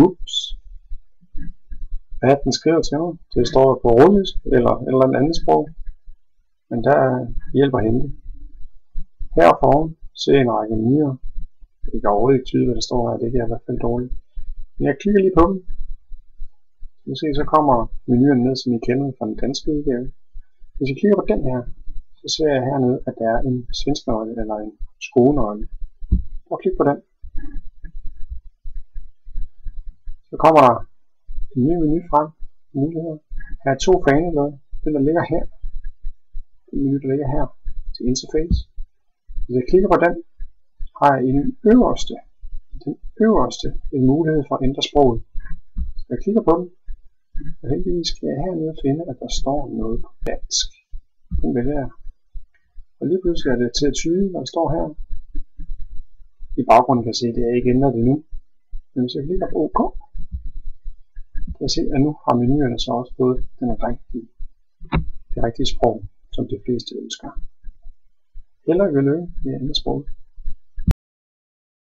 Ups. Hvad den skriver til mig? Det står på russisk eller et andet sprog. Men der hjælper hente. Her foran ser en række menuer. Jeg kan overhovedet ikke tyde, hvad der står her. Det er i hvert fald dårligt. Men jeg klikker lige på dem. Så kommer menuerne ned, som I kender fra den danske udgave. Hvis jeg klikker på den her, så ser jeg hernede, at der er en svensk nøgle eller en skolenøgle. Prøv at klikke på den. Så kommer der en ny menu frem. Muligheder. Her er 2 faneblade. Den der ligger her. Den menu der ligger her til interface. Hvis jeg klikker på den, har jeg i den øverste en mulighed for at ændre sproget. Så jeg klikker på den, og heldigvis skal jeg hernede finde, at der står noget på dansk. Den vælger jeg. Og lige pludselig er det til at tyde, hvad der står her. I baggrunden kan jeg se, at jeg ikke ændrer det nu. Men hvis jeg klikker på OK, kan jeg se, at nu har menuerne så også fået det rigtige sprog, som de fleste ønsker. Held og lykke med andet sprog.